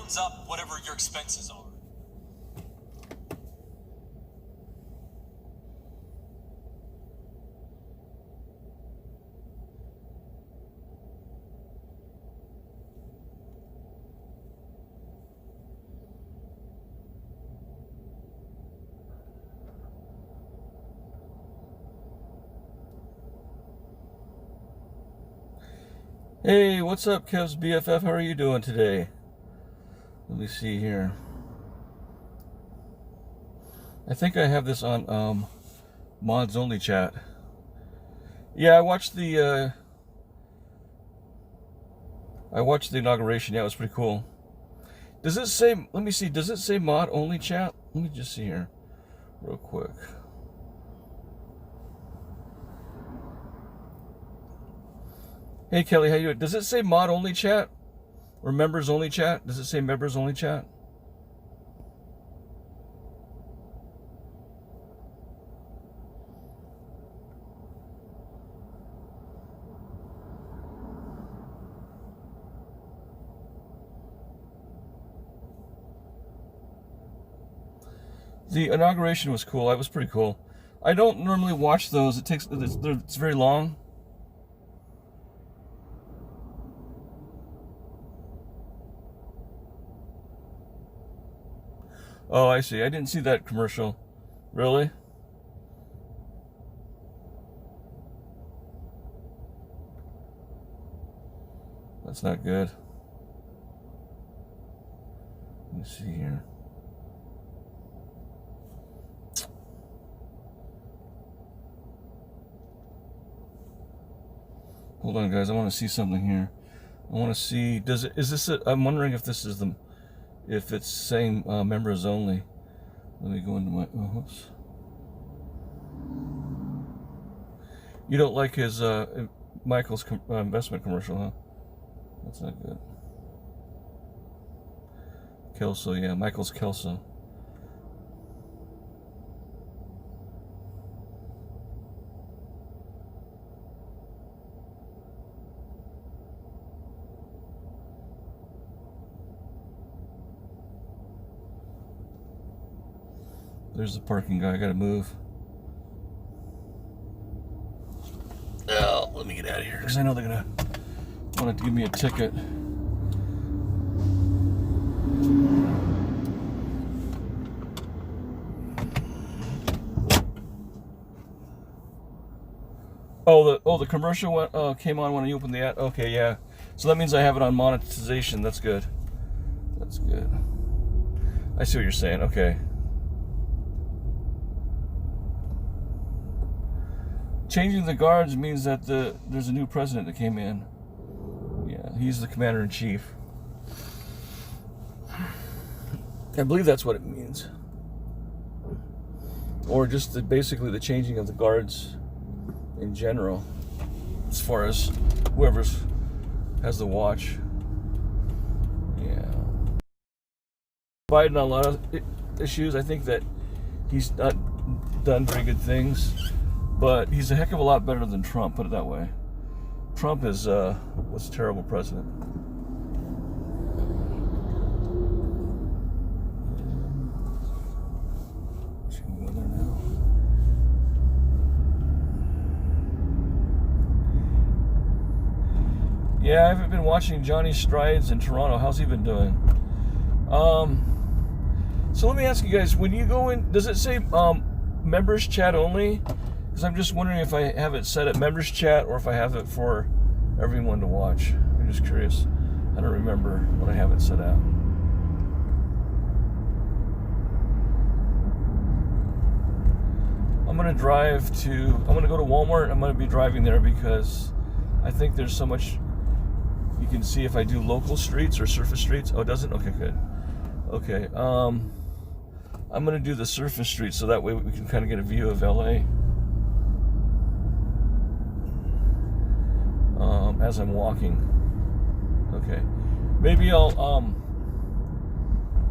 rounds up whatever your expenses are. Hey, what's up, Kev's BFF? How are you doing today? Let me see here. I think I have this on mods only chat. Yeah, I watched the inauguration. Yeah, it was pretty cool. Does it say? Let me see. Does it say mod only chat? Let me just see here, real quick. Hey Kelly, how you doing? Does it say mod only chat? Or members only chat? Does it say members only chat? The inauguration was cool. It was pretty cool. I don't normally watch those. It's very long. Oh, I see. I didn't see that commercial. Really? That's not good. Let me see here. Hold on, guys. I want to see something here. I want to see. I'm wondering if this is if it's saying members only. Let me go into my. Whoops. You don't like his Michael's investment commercial, huh? That's not good. Kelso, yeah, Michael's Kelso. There's the parking guy. I gotta move. Oh, let me get out of here because I know they're gonna want to give me a ticket. Oh, the commercial went, came on when you opened the ad. Okay, yeah. So that means I have it on monetization. That's good. That's good. I see what you're saying. Okay. Changing the guards means that there's a new president that came in. Yeah, he's the commander-in-chief. I believe that's what it means. Or just basically the changing of the guards in general, as far as whoever has the watch. Yeah. Biden on a lot of issues. I think that he's not done very good things. But he's a heck of a lot better than Trump, put it that way. Trump was a terrible president. She can go there now. Yeah, I haven't been watching Johnny Strides in Toronto. How's he been doing? So let me ask you guys, when you go in, does it say members chat only? Because I'm just wondering if I have it set at members chat or if I have it for everyone to watch. I'm just curious. I don't remember what I have it set at. I'm going to go to Walmart. I'm going to be driving there because I think there's so much you can see if I do local streets or surface streets. Oh, it doesn't? Okay, good. Okay. I'm going to do the surface streets so that way we can kind of get a view of LA. As I'm walking. Okay. Maybe I'll,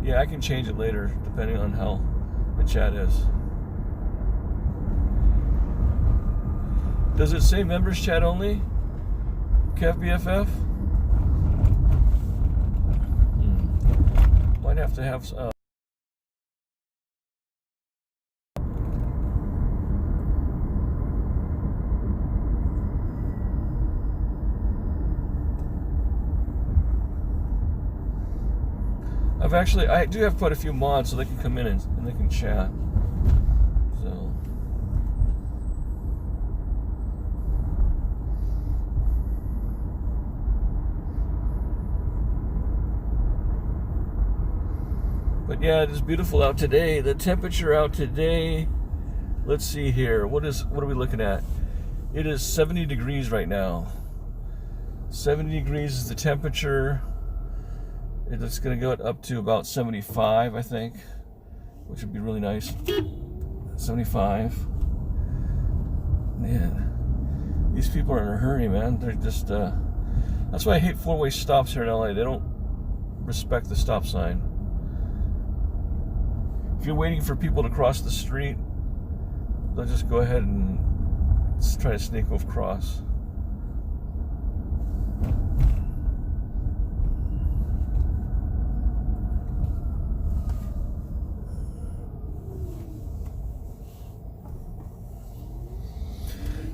yeah, I can change it later depending on how the chat is. Does it say members chat only? KevBFF? have to have. I do have quite a few mods, so they can come in and they can chat. So. But yeah, it is beautiful out today. The temperature out today, let's see here. What are we looking at? It is 70 degrees right now. 70 degrees is the temperature. It's going to go up to about 75, I think, which would be really nice. 75. Man, these people are in a hurry, man. They're just, that's why I hate four-way stops here in LA. They don't respect the stop sign. If you're waiting for people to cross the street, they'll just go ahead and try to sneak across.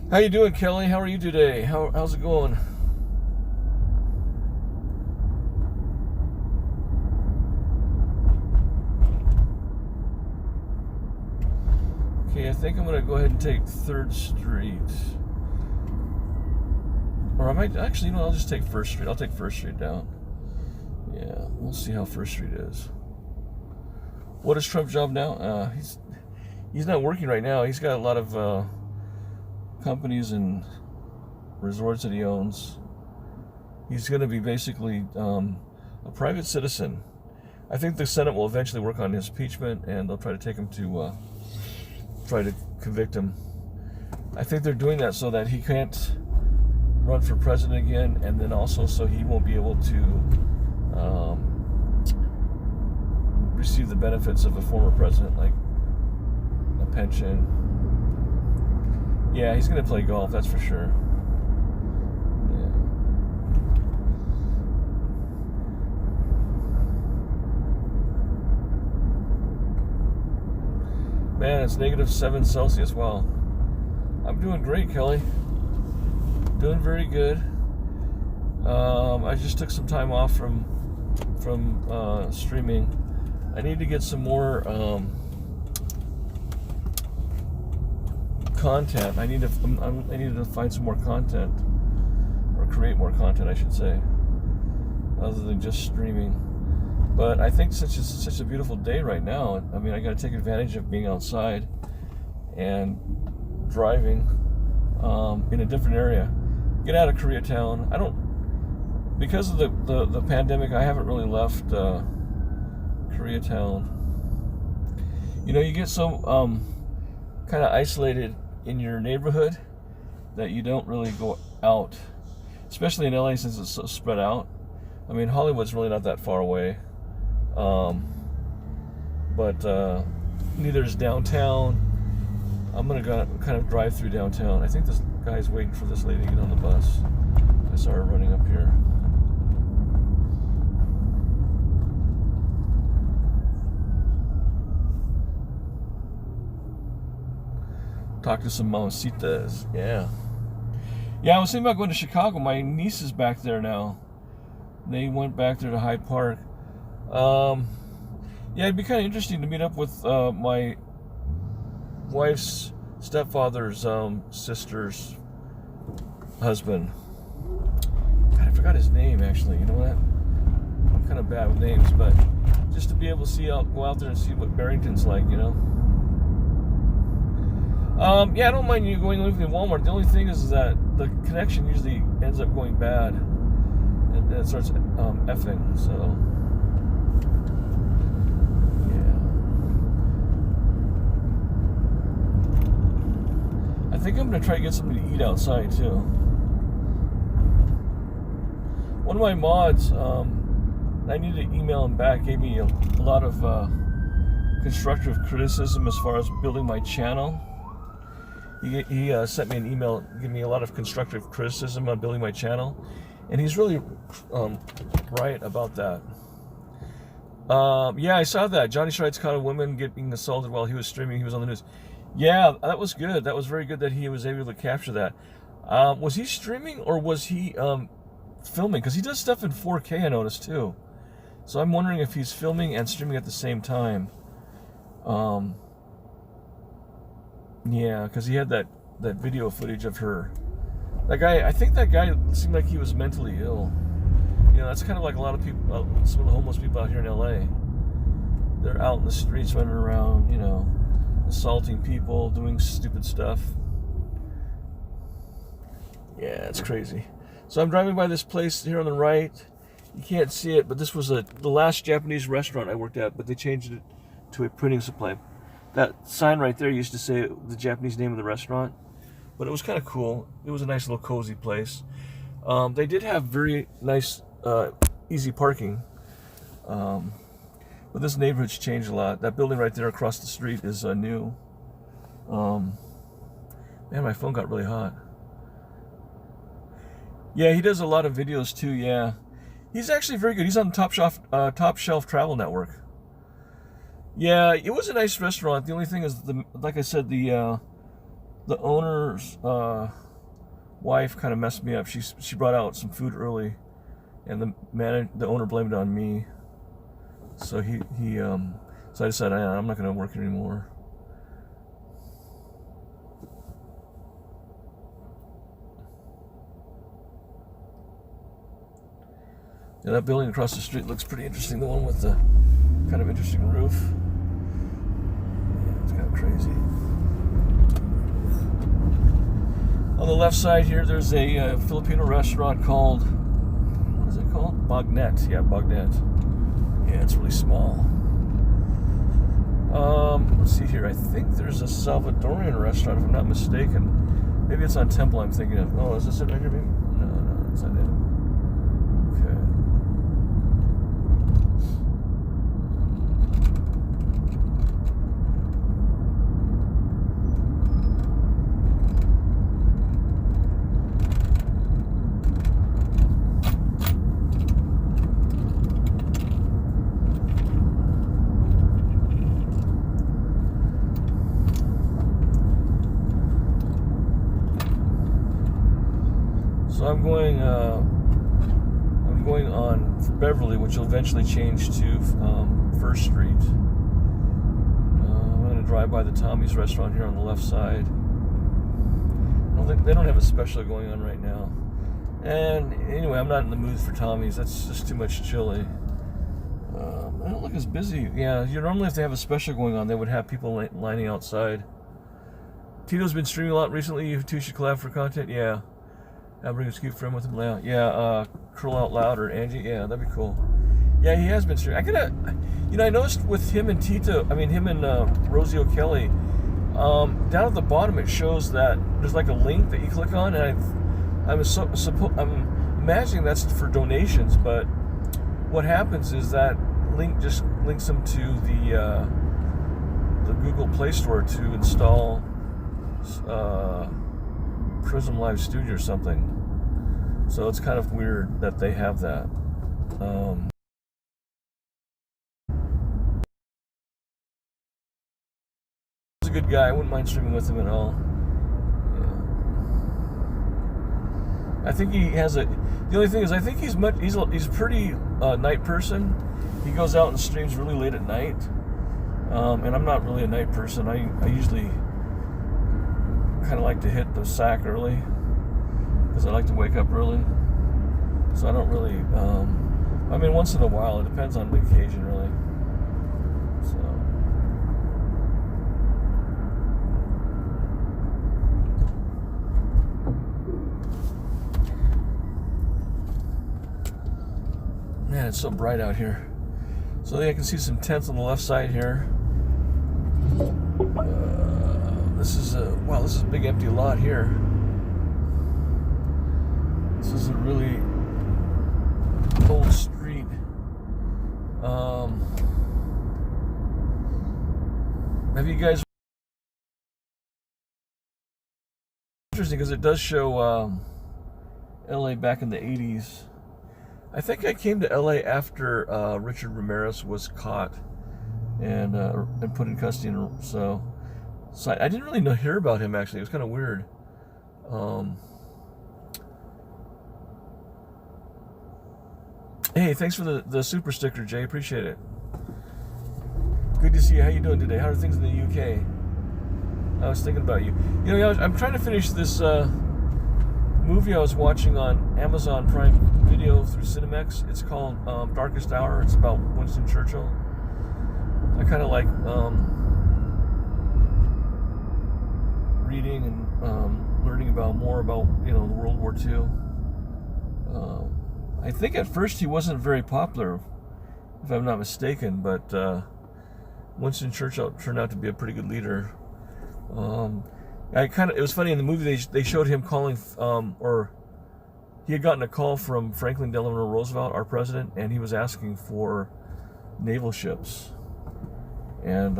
How you doing, Kelly? How are you today? How's it going? Okay, I think I'm gonna go ahead and take 3rd Street. Or I might actually, I'll just take 1st Street. I'll take 1st Street down. Yeah, we'll see how 1st Street is. What is Trump's job now? He's not working right now. He's got a lot of companies and resorts that he owns. He's going to be basically a private citizen. I think the Senate will eventually work on his impeachment, and they'll try to take him to try to convict him. I think they're doing that so that he can't run for president again, and then also so he won't be able to receive the benefits of a former president, like a pension. Yeah, he's going to play golf, that's for sure. Yeah. Man, it's -7 Celsius. Wow. I'm doing great, Kelly. Doing very good. I just took some time off from streaming. I need to get some more content. I need to find some more content, or create more content, I should say, other than just streaming. But I think since it's such a beautiful day right now, I mean, I got to take advantage of being outside and driving in a different area. Get out of Koreatown. Because of the pandemic, I haven't really left Koreatown. You get so kind of isolated in your neighborhood that you don't really go out, especially in LA since it's so spread out. I mean, Hollywood's really not that far away, but neither is downtown. I'm gonna kind of drive through downtown. I think this guy's waiting for this lady to get on the bus. I saw her running up here. Talk to some mamacitas. Yeah, I was thinking about going to Chicago. My niece is back there now. They went back there to Hyde Park. Yeah, it'd be kind of interesting to meet up with my wife's stepfather's sister's husband. God, I forgot his name, actually. You know what? I'm kind of bad with names, but just to be able to go out there and see what Barrington's like, Yeah, I don't mind you going with me to Walmart. The only thing is that the connection usually ends up going bad, and it starts effing. So, yeah. I think I'm gonna try to get something to eat outside too. One of my mods, I need to email him back, gave me a lot of constructive criticism as far as building my channel. He sent me an email, giving me a lot of constructive criticism on building my channel, and he's really right about that. Yeah, I saw that. Johnny Strides caught a woman getting assaulted while he was streaming. He was on the news. Yeah, that was good. That was very good that he was able to capture that. Was he streaming or was he filming? Because he does stuff in 4K, I noticed, too. So I'm wondering if he's filming and streaming at the same time. Yeah, because he had that video footage of her. That guy, I think that guy seemed like he was mentally ill. You know, that's kind of like a lot of people, some of the homeless people out here in LA. They're out in the streets running around, you know, assaulting people, doing stupid stuff. Yeah, it's crazy. So I'm driving by this place here on the right. You can't see it, but this was the last Japanese restaurant I worked at, but they changed it to a printing supply. That sign right there used to say the Japanese name of the restaurant, but it was kind of cool. It was a nice little cozy place. They did have very nice, easy parking. But this neighborhood's changed a lot. That building right there across the street is new. Man, my phone got really hot. Yeah, he does a lot of videos too, yeah. He's actually very good. He's on the Top Shelf Travel Network. Yeah, it was a nice restaurant. The only thing is, like I said, the owner's wife kind of messed me up. She brought out some food early, and the owner blamed it on me. So so I decided I'm not going to work here anymore. Yeah, that building across the street looks pretty interesting. The one with the kind of interesting roof. Yeah, it's kind of crazy. On the left side here, there's a Filipino restaurant called, what is it called? Bagnet. Yeah, Bagnet. Yeah, it's really small. Let's see here. I think there's a Salvadorian restaurant, if I'm not mistaken. Maybe it's on Temple I'm thinking of. Oh, is this it right here, maybe? No, that's not it. Okay. So I'm going on Beverly, which will eventually change to First Street. I'm going to drive by the Tommy's restaurant here on the left side. They don't have a special going on right now. And anyway, I'm not in the mood for Tommy's. That's just too much chili. I don't look as busy. Yeah, normally if they have a special going on, they would have people lining outside. Tito's been streaming a lot recently. You two should collab for content. Yeah. I'll bring a scoop friend with him layout. Yeah, Curl Out Loud or Angie. Yeah, that'd be cool. Yeah, he has been streaming. I noticed with him and him and Rosie O'Kelly, down at the bottom it shows that there's like a link that you click on, and I'm imagining that's for donations, but what happens is that link just links them to the Google Play Store to install Prism Live Studio or something. So it's kind of weird that they have that. He's a good guy. I wouldn't mind streaming with him at all. Yeah. I think he has the only thing is I think he's a pretty night person. He goes out and streams really late at night. And I'm not really a night person. I usually kind of like to hit the sack early because I like to wake up early, so I don't really once in a while. It depends on the occasion, really. So man, it's so bright out here. So I can see some tents on the left side here. This is a big empty lot here. This is a really old street. Have you guys? Interesting because it does show LA back in the 80s. I think I came to LA after Richard Ramirez was caught and put in custody. So I didn't really hear about him, actually. It was kind of weird. Hey, thanks for the super sticker, Jay. Appreciate it. Good to see you. How you doing today? How are things in the UK? I was thinking about you. You know, I'm trying to finish this movie I was watching on Amazon Prime Video through Cinemax. It's called Darkest Hour. It's about Winston Churchill. I kind of like reading and learning more about World War II. I think at first he wasn't very popular, if I'm not mistaken, but Winston Churchill turned out to be a pretty good leader. It was funny in the movie they showed him calling, or he had gotten a call from Franklin Delano Roosevelt, our president, and he was asking for naval ships. And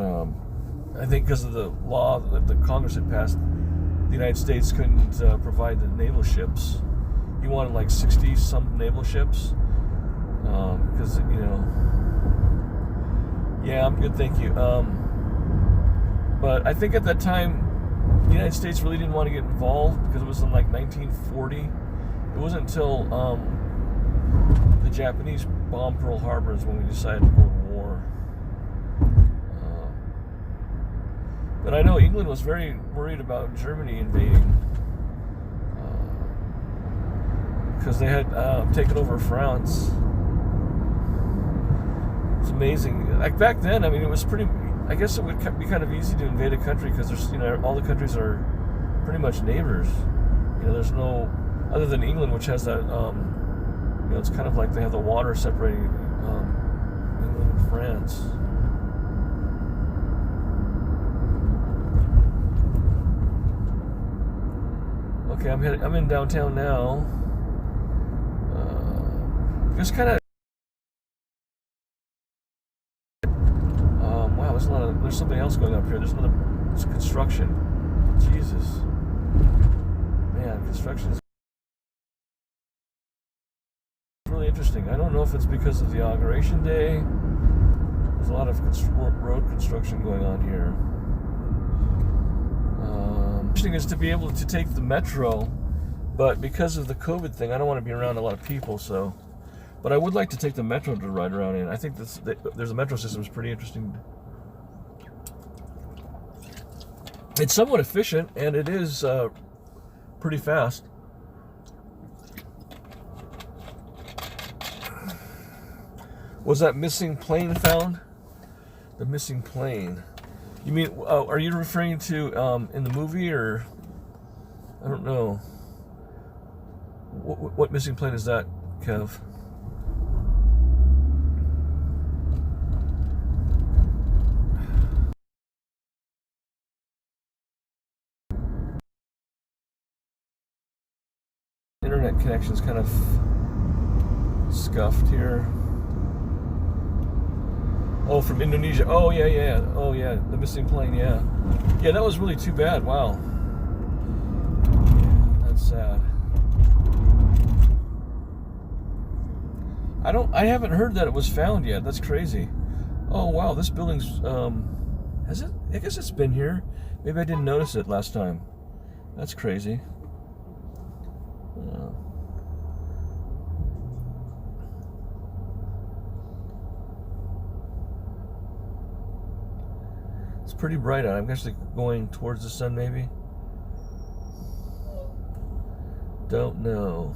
I think because of the law that the Congress had passed, the United States couldn't provide the naval ships. He wanted like 60-some naval ships. Because, yeah, I'm good, thank you. But I think at that time, the United States really didn't want to get involved because it was in like 1940. It wasn't until the Japanese bombed Pearl Harbor is when we decided to go to war. But I know England was very worried about Germany invading because they had taken over France. It's amazing. Like back then, I mean, it was pretty. I guess it would be kind of easy to invade a country because there's, all the countries are pretty much neighbors. There's no, other than England, which has that, it's kind of like they have the water separating England and France. Okay, I'm in downtown now. Just kind of. Wow, there's something else going up here. There's construction. Jesus, man, construction is really interesting. I don't know if it's because of the inauguration day. There's a lot of road construction going on here. Interesting is to be able to take the metro, but because of the COVID thing, I don't want to be around a lot of people. So, but I would like to take the metro to ride around in. I think there's a metro system is pretty interesting. It's somewhat efficient, and it is pretty fast. Was that missing plane found? The missing plane. You mean, are you referring to in the movie, or I don't know. What missing plane is that, Kev? Internet connection's kind of scuffed here. Oh, from Indonesia. Oh, yeah. Oh, yeah. The missing plane, yeah. Yeah, that was really too bad. Wow. Yeah, that's sad. I haven't heard that it was found yet. That's crazy. Oh, wow. This building's, has it? I guess it's been here. Maybe I didn't notice it last time. That's crazy. It's pretty bright out. I'm actually going towards the sun, maybe. Don't know.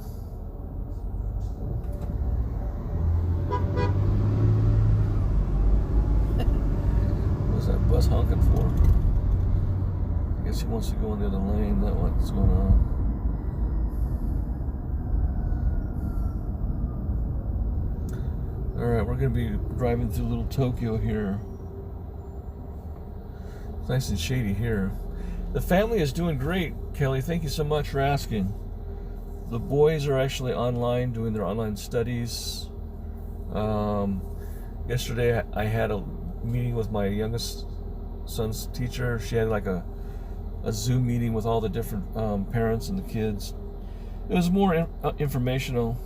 What's that bus honking for? I guess he wants to go in the other lane. That's what's going on. Alright, we're going to be driving through little Tokyo here. It's nice and shady here. The family is doing great, Kelly. Thank you so much for asking. The boys are actually online doing their online studies. Yesterday I had a meeting with my youngest son's teacher. She had like a Zoom meeting with all the different parents and the kids. It was more informational.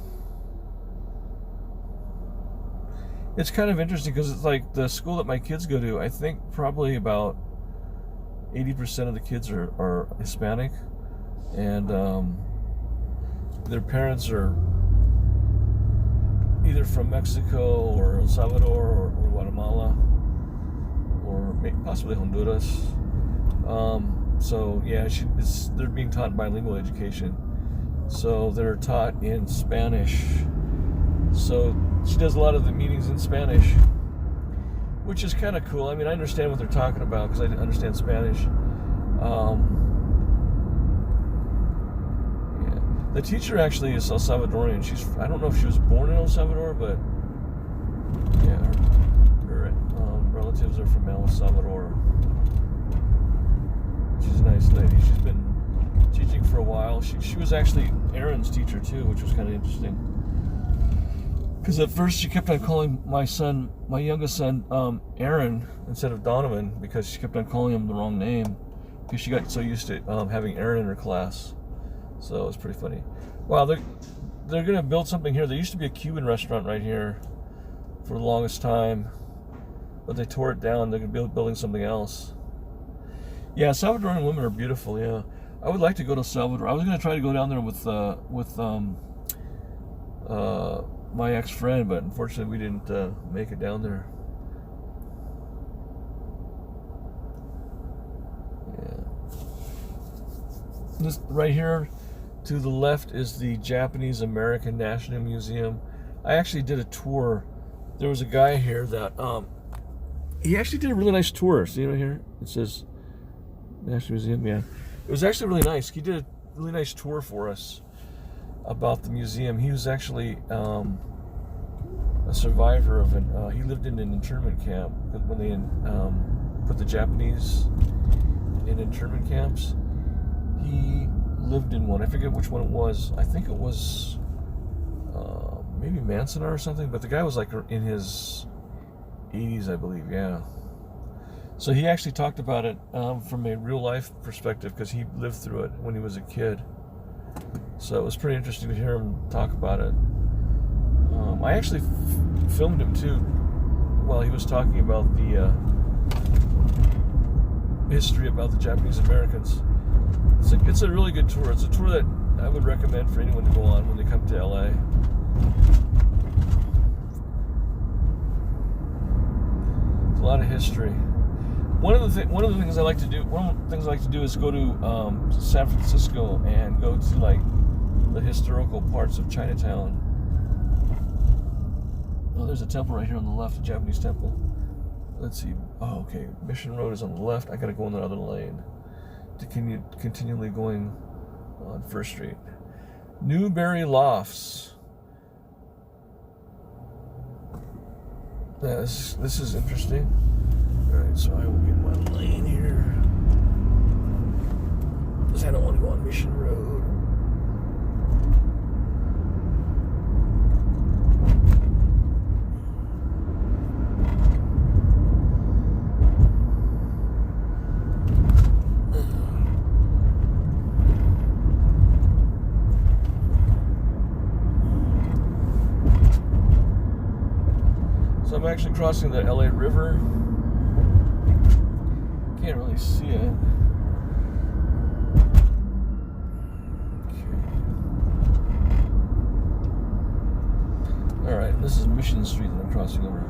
It's kind of interesting because it's like the school that my kids go to, I think probably about 80% of the kids are Hispanic, and their parents are either from Mexico or El Salvador or Guatemala or possibly Honduras. So yeah, they're being taught bilingual education. So they're taught in Spanish. So she does a lot of the meetings in Spanish, which is kind of cool. I mean, I understand what they're talking about because I understand Spanish. Yeah. The teacher actually is El Salvadorian. I don't know if she was born in El Salvador, but yeah, her relatives are from El Salvador. She's a nice lady. She's been teaching for a while. She was actually Aaron's teacher too, which was kind of interesting. Because at first she kept on calling my youngest son, Aaron instead of Donovan, because she kept on calling him the wrong name because she got so used to having Aaron in her class. So it was pretty funny. Wow, they're going to build something here. There used to be a Cuban restaurant right here for the longest time, but they tore it down. They're going to be building something else. Yeah, Salvadoran women are beautiful. Yeah, I would like to go to Salvador. I was going to try to go down there with my ex-friend, but unfortunately we didn't make it down there. Yeah. This right here to the left is the Japanese American National Museum. I actually did a tour. There was a guy here that he actually did a really nice tour. See right here? It says National Museum. Yeah, it was actually really nice. He did a really nice tour for us about the museum. He was actually a survivor of he lived in an internment camp when they put the Japanese in internment camps. He lived in one. I forget which one it was. I think it was maybe Mansonar or something, but the guy was like in his 80s, I believe. Yeah. So he actually talked about it from a real life perspective because he lived through it when he was a kid. So it was pretty interesting to hear him talk about it. I actually filmed him too while he was talking about the history about the Japanese Americans. It's a really good tour. It's a tour that I would recommend for anyone to go on when they come to LA. It's a lot of history. One of the things I like to do is go to San Francisco and go to like the historical parts of Chinatown. Oh, there's a temple right here on the left, a Japanese temple. Let's see. Oh, okay. Mission Road is on the left. I gotta go in the other lane to continually going on First Street. Newberry Lofts. This is interesting. Alright, so I will get my lane here. Because I don't want to go on Mission Road. So I'm actually crossing the LA River. Can't really see it. Okay. Alright, this is Mission Street that I'm crossing over.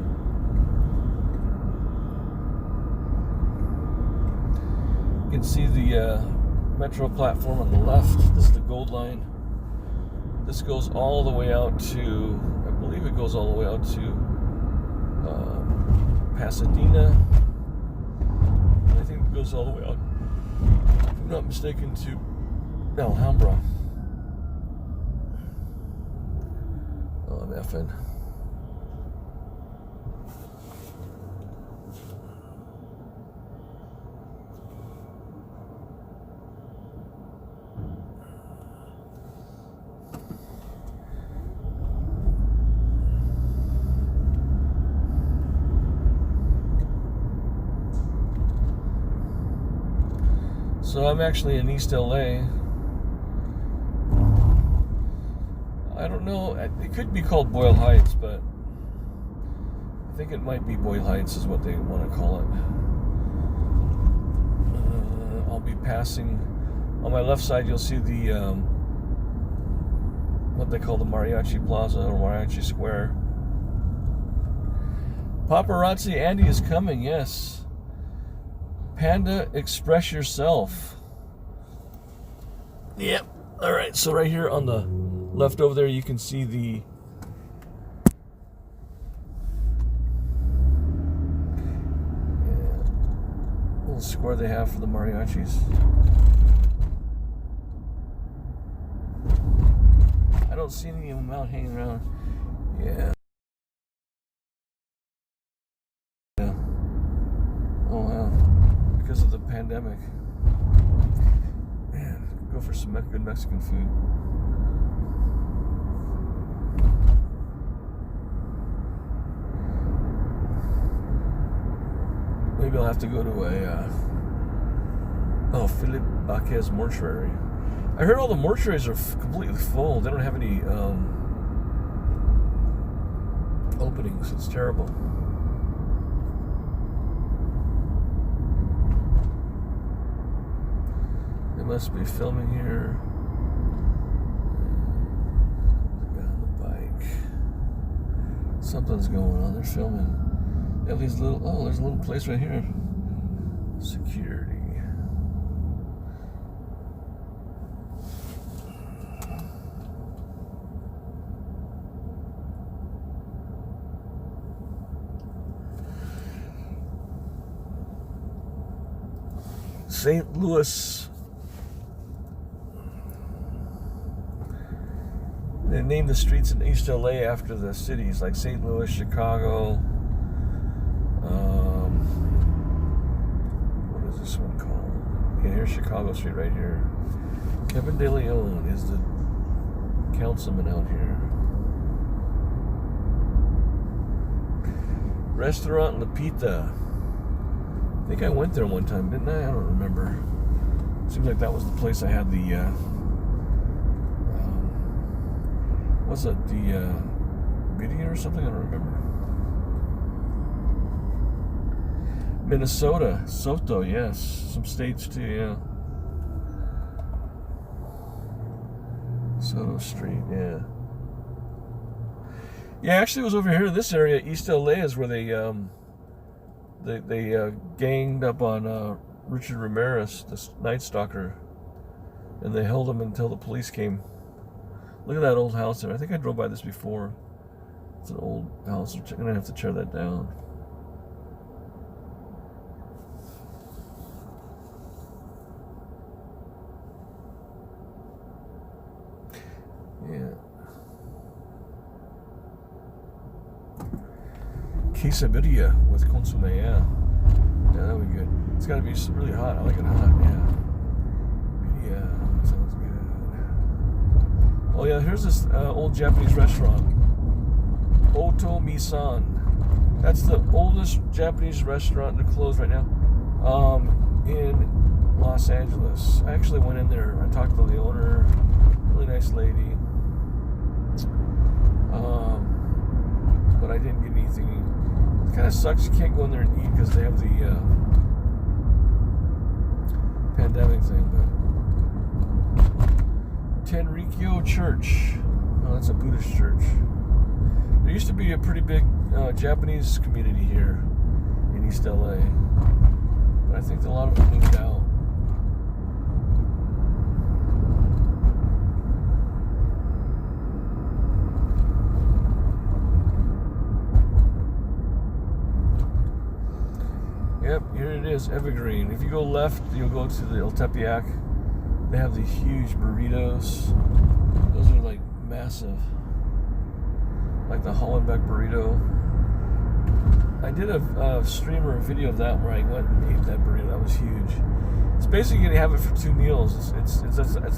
You can see the metro platform on the left. This is the Gold Line. This goes all the way out to, I believe it goes all the way out to Pasadena. I think it goes all the way out, if I'm not mistaken, to Alhambra. Oh, I'm effing. So I'm actually in East LA. I don't know, it could be called Boyle Heights, but think it might be Boyle Heights is what they want to call it. I'll be passing on my left side. You'll see the what they call the Mariachi Plaza or Mariachi Square. Paparazzi Andy is coming. Yes. Panda, express yourself. Yep. All right. So right here on the left over there, you can see the little square they have for the mariachis. I don't see any of them out hanging around. Yeah. Yeah. Oh wow. Because of the pandemic. Man, go for some good Mexican food. Maybe I'll have to go to a Philip Baquez mortuary. I heard all the mortuaries are completely full. They don't have any openings. It's terrible. They must be filming here. The guy on the bike. Something's going on. They're filming. They have these little. Oh, there's a little place right here. Security. St. Louis. They named the streets in East LA after the cities, like St. Louis, Chicago. What is this one called? Yeah, here's Chicago Street right here. Kevin De Leon is the councilman out here. Restaurant Lupita. I think I went there one time, didn't I? I don't remember. Seems like that was the place I had the, what's it, the video or something? I don't remember. Minnesota, Soto, yes. Some states too, yeah. Soto Street, yeah. Yeah, actually it was over here in this area. East LA is where they ganged up on Richard Ramirez, this Night Stalker, and they held him until the police came. Look at that old house there. I think I drove by this before. It's an old house. I'm gonna have to tear that down. Yeah. Quesadilla with consomme, yeah. Yeah, that would be good. It's gotta be really hot. I like it hot, yeah. Yeah, sounds good. Oh yeah, here's this old Japanese restaurant. Oto Misan. That's the oldest Japanese restaurant. They're closed right now. In Los Angeles. I actually went in there. I talked to the owner. Really nice lady. But I didn't get anything. It kind of sucks. You can't go in there and eat because they have the pandemic thing. But Tenrikyo Church. Oh, that's a Buddhist church. There used to be a pretty big Japanese community here in East LA, but I think a lot of them moved out. Yep, here it is, Evergreen. If you go left, you'll go to the El Tepeyac. They have the huge burritos. Those are like massive. Like the Hollenbeck burrito. I did a stream or a video of that where I went and ate that burrito. That was huge. It's basically going to have it for 2 meals. It's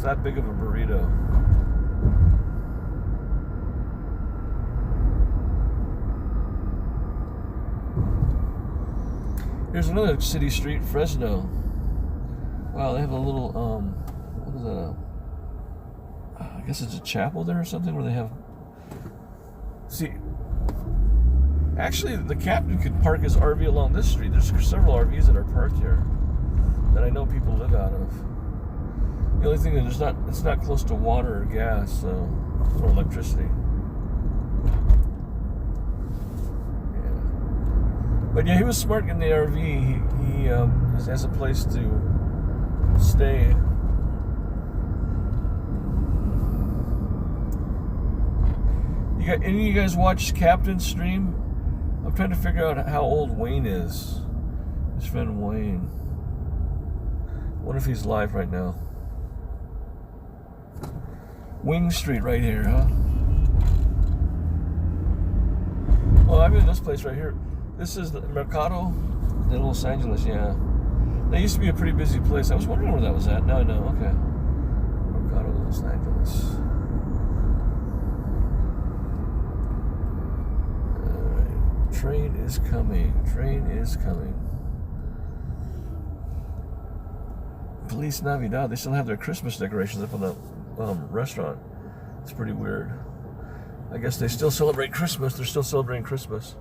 that big of a burrito. Here's another city street, Fresno. Wow, they have a little, what is that? I guess it's a chapel there or something where they have. See, Actually, the captain could park his RV along this street. There's several RVs that are parked here that I know people live out of. The only thing is it's not close to water or gas, or electricity. Yeah. But yeah, he was smart in the RV. He has a place to stay. Any of you guys watch Captain's stream? I'm trying to figure out how old Wayne is. His friend Wayne. I wonder if he's live right now. Wing Street right here, huh? Oh, I'm in this place right here. This is the Mercado in Los Angeles, yeah. That used to be a pretty busy place. I was wondering where that was at. Now I know, okay. Mercado, Los Angeles. Alright. Train is coming. Train is coming. Feliz Navidad. They still have their Christmas decorations up on the restaurant. It's pretty weird. I guess they still celebrate Christmas. They're still celebrating Christmas.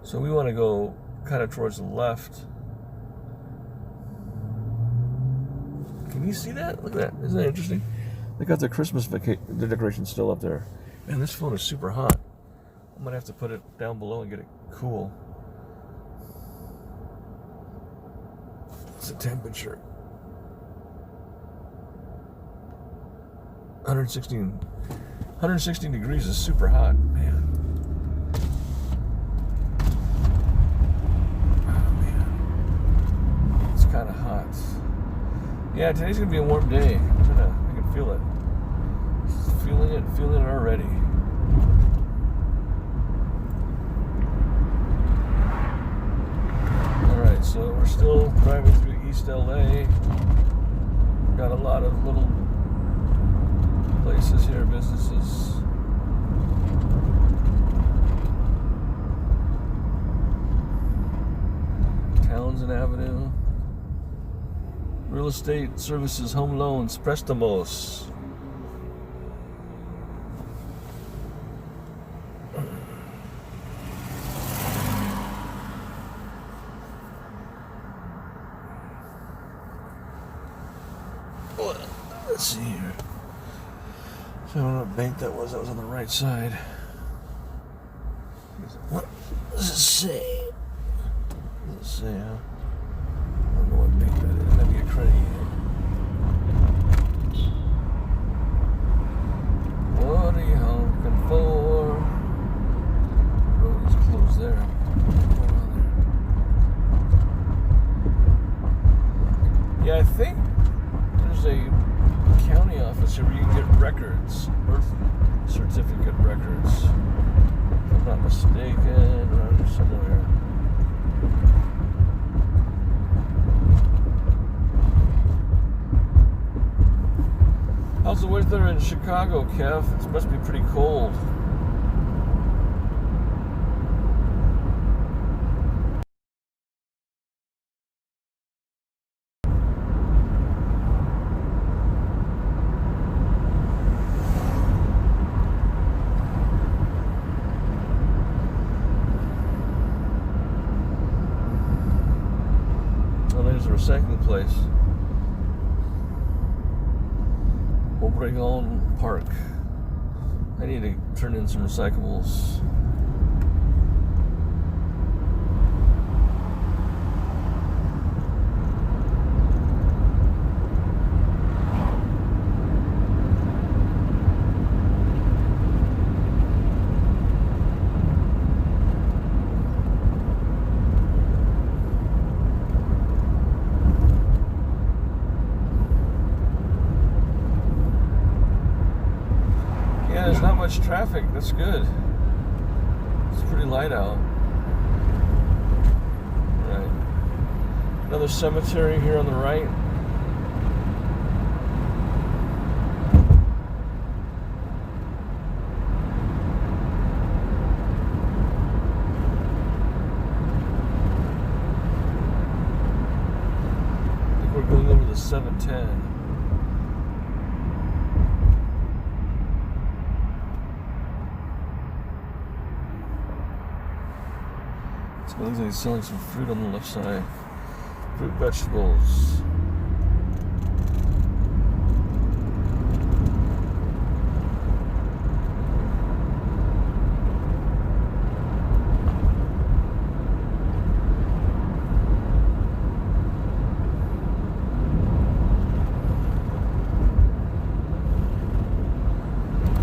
So we want to go kind of towards the left. Can you see that? Look at that. Isn't that interesting? They got their Christmas decorations still up there. Man, this phone is super hot. I'm going to have to put it down below and get it cool. What's the temperature? 116 degrees is super hot, man. Oh, man. It's kind of hot. Yeah, today's going to be a warm day. I can feel it. Feeling it already. Alright, so we're still driving through East LA. Got a lot of little places here, businesses. Townsend Avenue. Real estate services, home loans, Prestamos. Let's see here. So I don't know what bank that was. That was on the right side. What does it say? What does it say, huh? I don't know what bank that is. That'd be a credit union. What are you honking for? Road is closed there. What's going on there? Yeah, I think there's a county office here where you can get records, birth certificate records. If I'm not mistaken, around somewhere. How's the weather in Chicago, Kev? It must be pretty cold. Recycling place. Obregon Park. I need to turn in some recyclables. Not much traffic. That's good. It's pretty light out. Right. Another cemetery here on the right. I think we're going over the 710. looks like he's selling some fruit on the left side. Fruit, vegetables.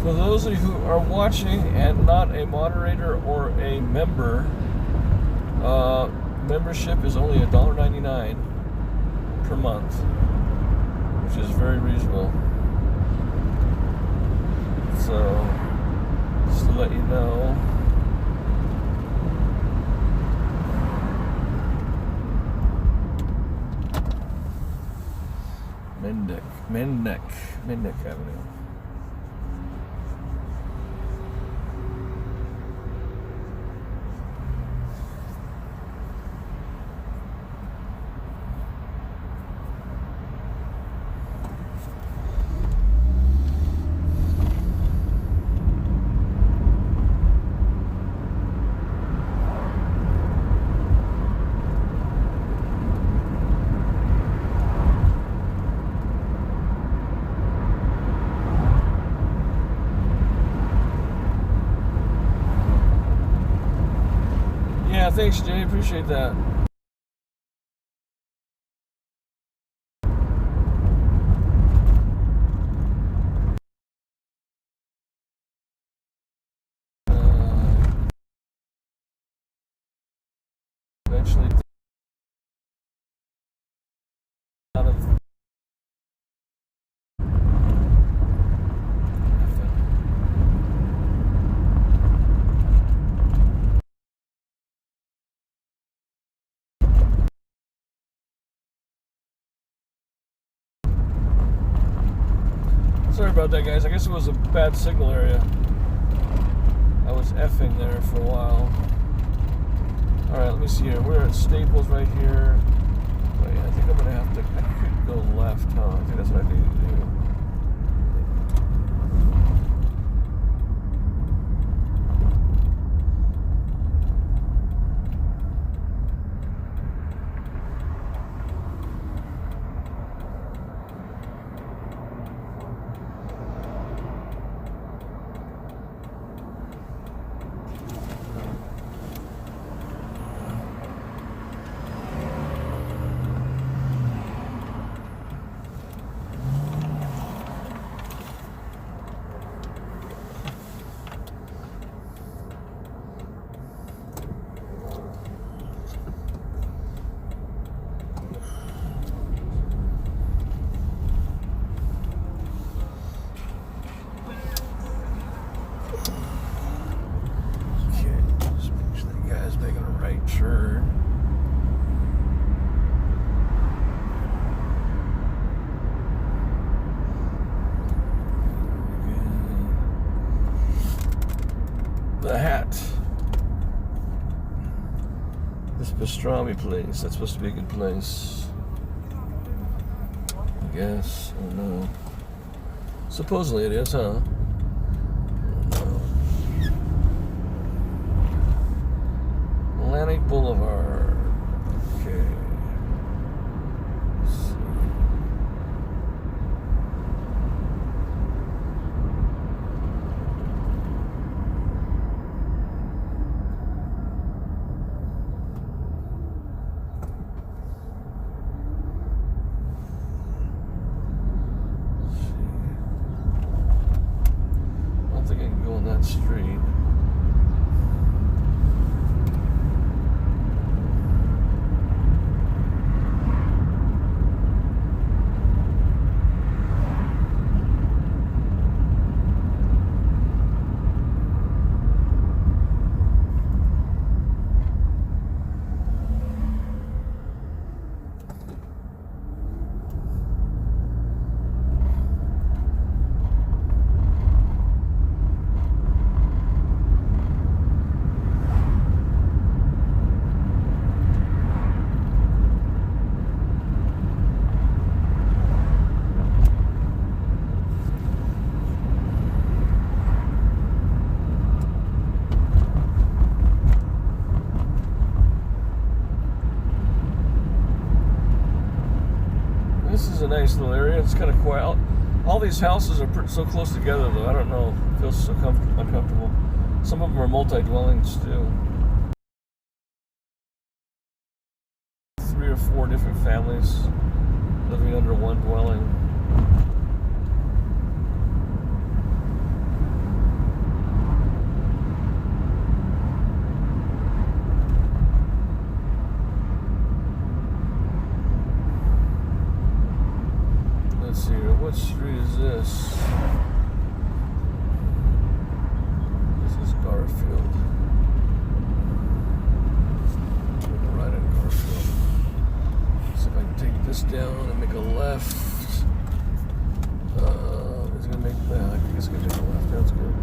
For those of you who are watching and not a moderator or a member, membership is only $1.99 per month, which is very reasonable. So, just to let you know. Mendick Avenue. Yeah, thanks, Jay. Appreciate that. Eventually out of sorry about that, guys. I guess it was a bad signal area. I was effing there for a while. Alright, let me see here. We're at Staples right here. Wait, I think I'm gonna have to. I could go left, huh? I think that's what I need to do. Sure. The hat. This pastrami place. That's supposed to be a good place. I guess. I don't know. Supposedly it is, huh? Atlantic Boulevard. Okay. Let's see. I don't think I can go on that street. This is a nice little area. It's kind of quiet. All these houses are so close together, though. I don't know. It feels so uncomfortable. Some of them are multi-dwellings, too. 3 or 4 different families living under one dwelling. Let's see here. What street is this? This is Garfield. Right in Garfield. See if I can take this down and make a left. It's gonna make that. I think it's gonna make a left. That's good.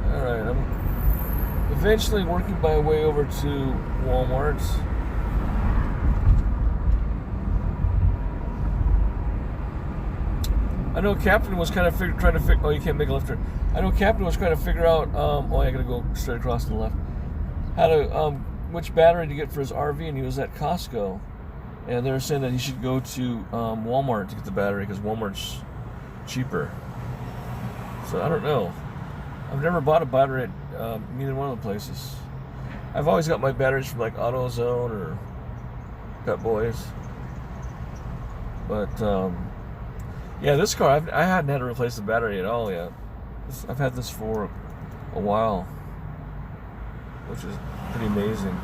Alright, I'm eventually working my way over to Walmart. I know Captain was kind of trying to figure. Oh, you can't make a left turn. I know Captain was trying to figure out. Oh, I gotta go straight across to the left. How to which battery to get for his RV, and he was at Costco, and they were saying that he should go to Walmart to get the battery because Walmart's cheaper. So I don't know. I've never bought a battery at neither one of the places. I've always got my batteries from like AutoZone or Pet Boys, but. Yeah, this car, I hadn't had to replace the battery at all yet. I've had this for a while, which is pretty amazing.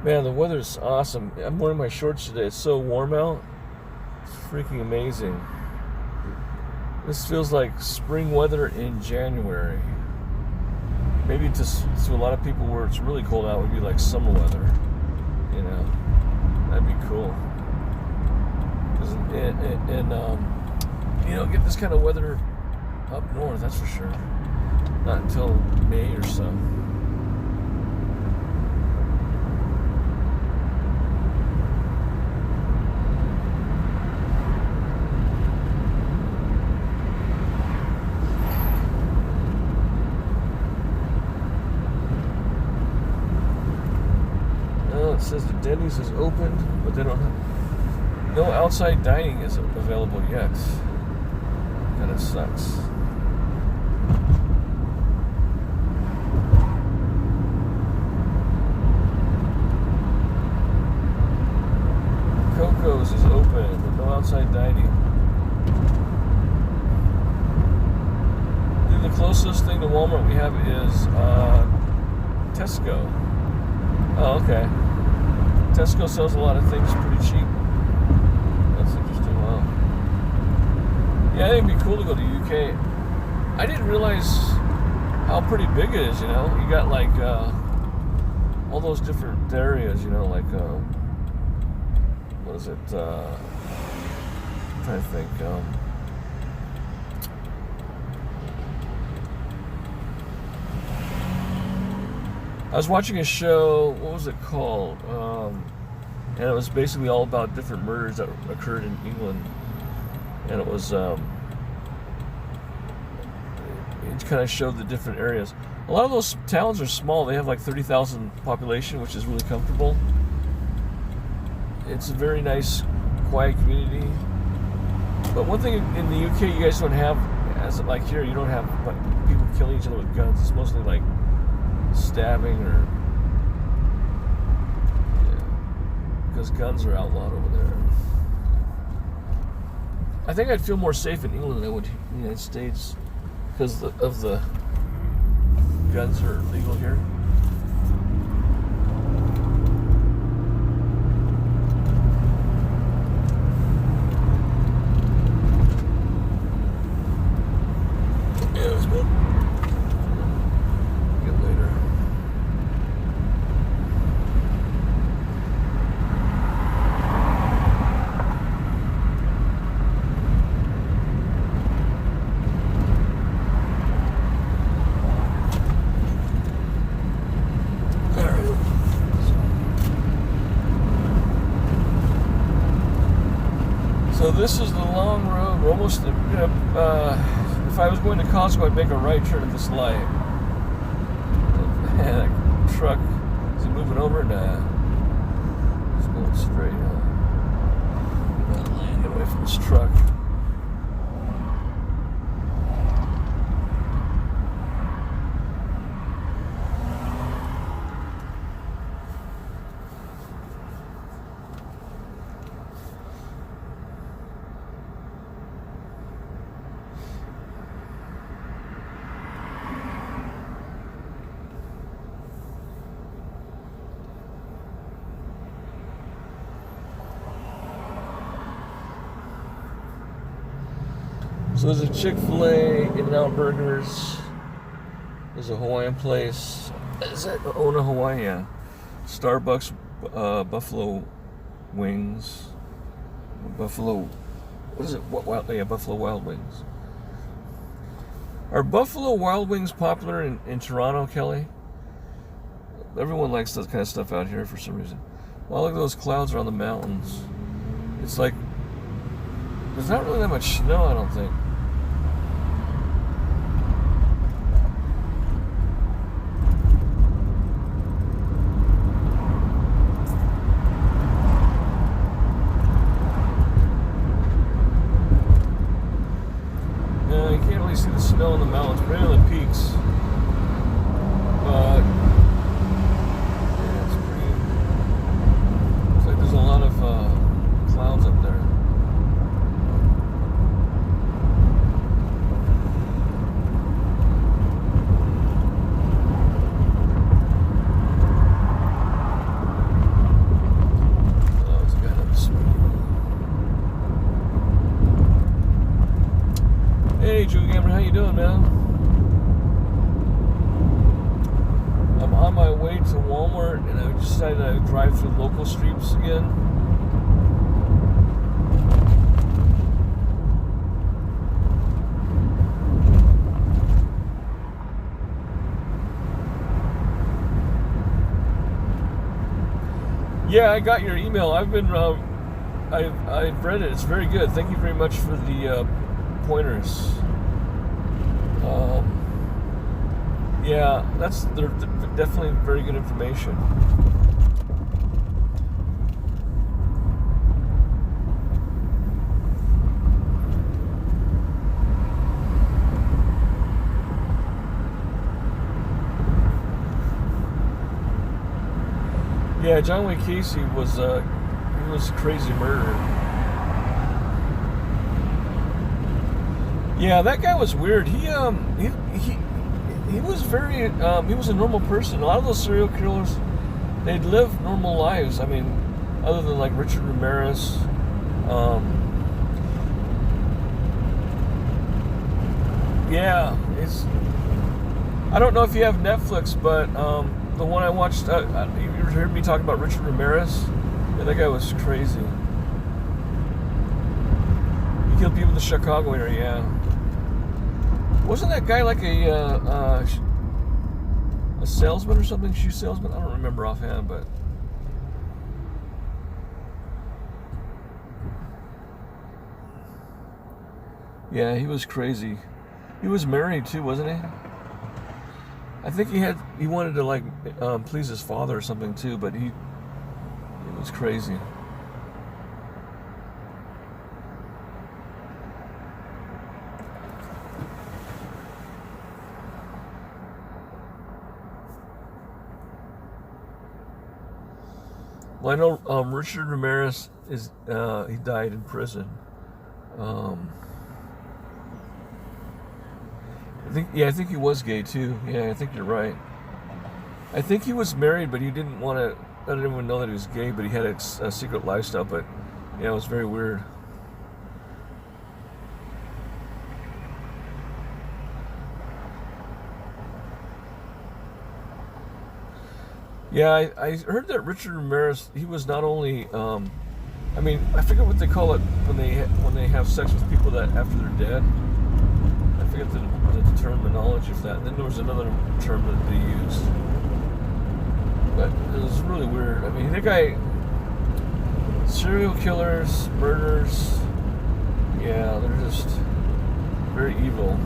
Man, the weather's awesome. I'm wearing my shorts today. It's so warm out. It's freaking amazing. This feels like spring weather in January. Maybe to a lot of people where it's really cold out would be like summer weather. You know, that'd be cool. And you know, get this kind of weather up north, that's for sure. Not until May or so. It says the Denny's is open, but they don't have no outside dining is available yet. Kind of sucks. Coco's is open, but no outside dining. I think the closest thing to Walmart we have is Tesco. Oh, okay. Tesco sells a lot of things pretty cheap. That's interesting. Wow. Yeah, I think it'd be cool to go to UK. I didn't realize how pretty big it is, you know. You got like all those different areas, you know, like what is it? I'm trying to think. I was watching a show, what was it called? And it was basically all about different murders that occurred in England. And it was, it kind of showed the different areas. A lot of those towns are small. They have like 30,000 population, which is really comfortable. It's a very nice, quiet community. But one thing in the UK you guys don't have, as like here, you don't have like people killing each other with guns. It's mostly like stabbing or because guns are outlawed over there. I think I'd feel more safe in England than I would in the United States because of the guns are legal here. Yeah, it was good. So this is the long road. We're almost, if I was going to Costco, I'd make a right turn at this light. And a truck, is he moving over? Nah. He's going straight. Get away from this truck. So there's a Chick-fil-A, In-N-Out Burgers. There's a Hawaiian place. Is that Ona Hawaii? Yeah. Starbucks, Buffalo Wings. Buffalo, what is it? Buffalo Wild Wings. Are Buffalo Wild Wings popular in Toronto, Kelly? Everyone likes that kind of stuff out here for some reason. Well, look at those clouds around the mountains. It's like, there's not really that much snow, I don't think. See the snow in the mountains, right on the peaks. But yeah, it's pretty. Looks like there's a lot of clouds up there. Oh, it's got up speed. Hey, Joe Gamer, how you doing, man? I'm on my way to Walmart, and I decided to drive through local streets again. Yeah, I got your email. I've been, I've read it. It's very good. Thank you very much for the pointers. Yeah, they're definitely very good information. Yeah, John Wayne Casey was a crazy murderer. Yeah, that guy was weird. He was very he was a normal person. A lot of those serial killers, they'd live normal lives. I mean, other than like Richard Ramirez. Yeah, I don't know if you have Netflix, but the one I watched, you heard me talk about Richard Ramirez? Yeah, that guy was crazy. He killed people in the Chicago area, yeah. Wasn't that guy like a salesman or something? Shoe salesman? I don't remember offhand, but yeah, he was crazy. He was married too, wasn't he? I think he wanted to like please his father or something too, but it was crazy. Well, I know Richard Ramirez he died in prison. I think he was gay too. Yeah, I think you're right. I think he was married, but he didn't want to let anyone know that he was gay. But he had a secret lifestyle. But yeah, it was very weird. Yeah, I heard that Richard Ramirez, he was not only, I mean, I forget what they call it when they have sex with people that after they're dead. I forget the terminology of that. And then there was another term that they used, but it was really weird. I mean, that guy, serial killers, murders, Yeah, they're just very evil.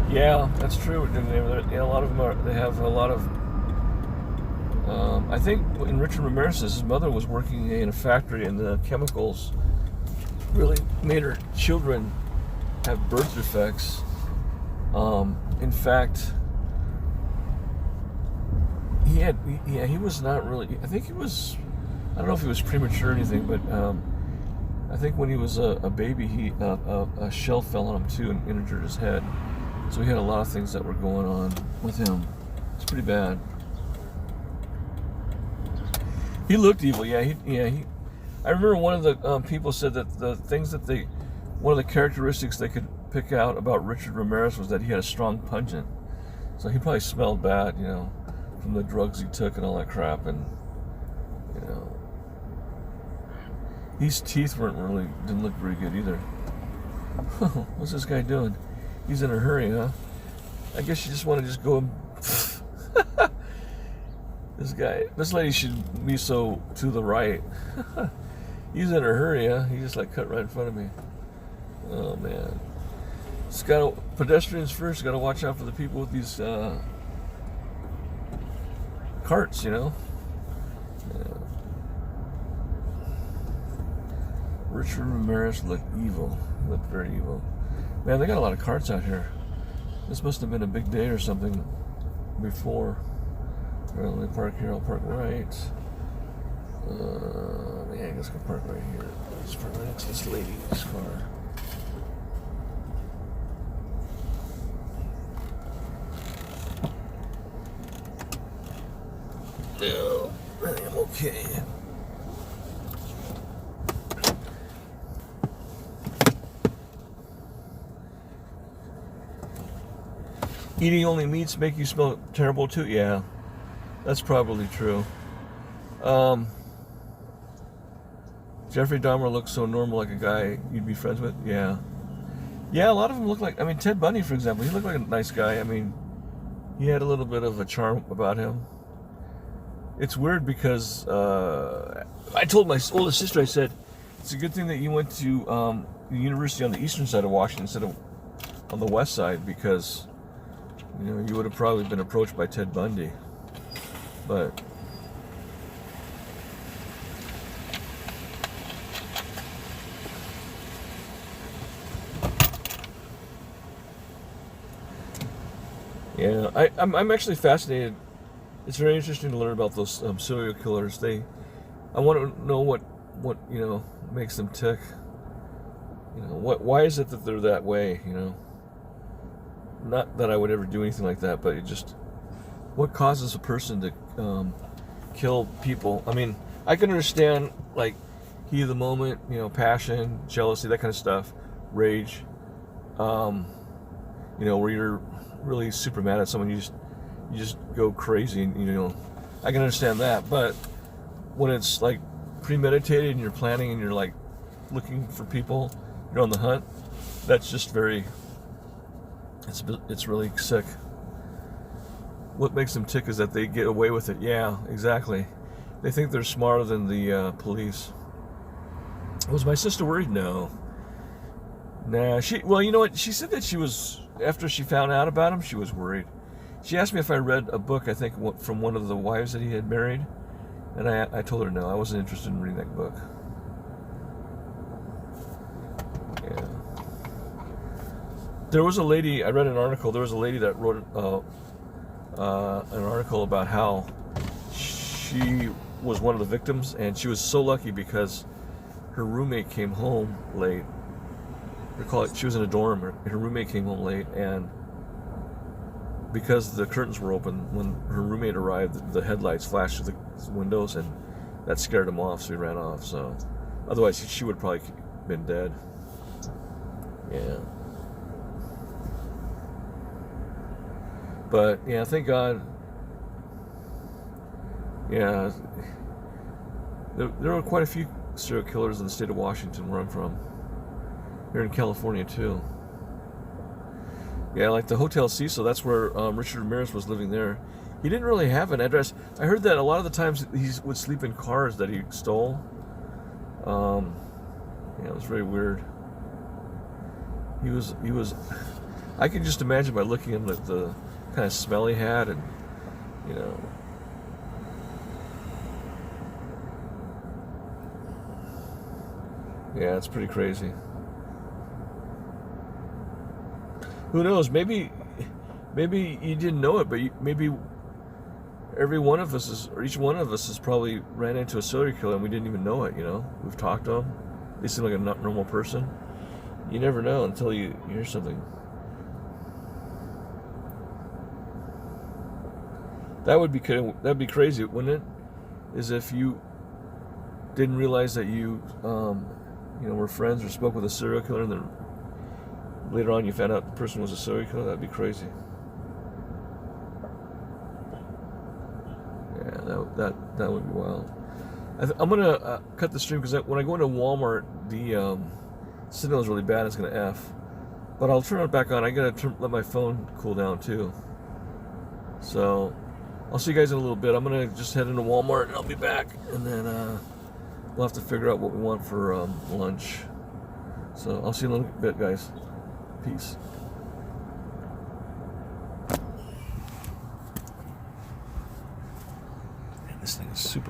Yeah, that's true. A lot of them they have a lot of. I think in Richard Ramirez, his mother was working in a factory, and the chemicals really made her children have birth defects. In fact, he was not really. I think he was. I don't know if he was premature or anything, but I think when he was a baby, a shell fell on him too and injured his head. So he had a lot of things that were going on with him. It's pretty bad. He looked evil, yeah. I remember one of the people said that the things that one of the characteristics they could pick out about Richard Ramirez was that he had a strong pungent. So he probably smelled bad, from the drugs he took and all that crap. And his teeth didn't look very good either. What's this guy doing? He's in a hurry, huh? I guess you just want to go and this lady should be so to the right. He's in a hurry, huh? He just cut right in front of me. Oh man. Pedestrians first, gotta watch out for the people with these carts, Yeah. Richard Ramirez looked evil. He looked very evil. Man, they got a lot of carts out here. This must have been a big day or something before. Well, let me park here. I'll park right. Yeah, let's go park right here. Let's park right next to this lady's car. No, I think I'm okay. Eating only meats make you smell terrible too? Yeah, that's probably true. Jeffrey Dahmer looks so normal, like a guy you'd be friends with. Yeah, a lot of them look like. Ted Bundy, for example, he looked like a nice guy. He had a little bit of a charm about him. It's weird because I told my oldest sister, I said, it's a good thing that you went to the university on the eastern side of Washington instead of on the west side, because you would have probably been approached by Ted Bundy. But yeah, I'm actually fascinated. It's very interesting to learn about those serial killers. I want to know what makes them tick. Why is it that they're that way? Not that I would ever do anything like that, but what causes a person to kill people? I can understand heat of the moment, passion, jealousy, that kind of stuff, rage. Where you're really super mad at someone, you just go crazy, and I can understand that. But when it's premeditated and you're planning and you're looking for people, you're on the hunt, that's just it's really sick. What makes them tick is that they get away with it. Yeah, exactly. They think they're smarter than the police. Was my sister worried? No. Nah, well, you know what? She said that she was, after she found out about him, she was worried. She asked me if I read a book, I think, from one of the wives that he had married. And I told her no, I wasn't interested in reading that book. Yeah. There was a lady, I read an article, there was a lady that wrote an article about how she was one of the victims, and she was so lucky because her roommate came home late. She was in a dorm, her roommate came home late, and because the curtains were open, when her roommate arrived, the headlights flashed through the windows, and that scared him off, so he ran off. So otherwise she would probably been dead. Yeah. But yeah, thank God. Yeah, there are quite a few serial killers in the state of Washington, where I'm from. Here in California too. Yeah, like the Hotel Cecil, that's where Richard Ramirez was living there. He didn't really have an address. I heard that a lot of the times he would sleep in cars that he stole. Yeah, it was very weird. He was. I can just imagine by looking at him the kind of smell he had, and you know. Yeah, it's pretty crazy. Who knows? Maybe you didn't know it, but maybe every one of us is, or each one of us has probably ran into a serial killer and we didn't even know it. You know, we've talked to them. They seem like a not normal person. You never know until you hear something. That'd be crazy, wouldn't it? Is if you didn't realize that you were friends or spoke with a serial killer, and then later on you found out the person was a serial killer. That'd be crazy. Yeah, that would be wild. I'm gonna cut the stream because when I go into Walmart, the signal is really bad. It's gonna F, but I'll turn it back on. I gotta let my phone cool down too. So I'll see you guys in a little bit. I'm gonna just head into Walmart and I'll be back, and then we'll have to figure out what we want for lunch. So I'll see you in a little bit, guys. Peace. Man, this thing is super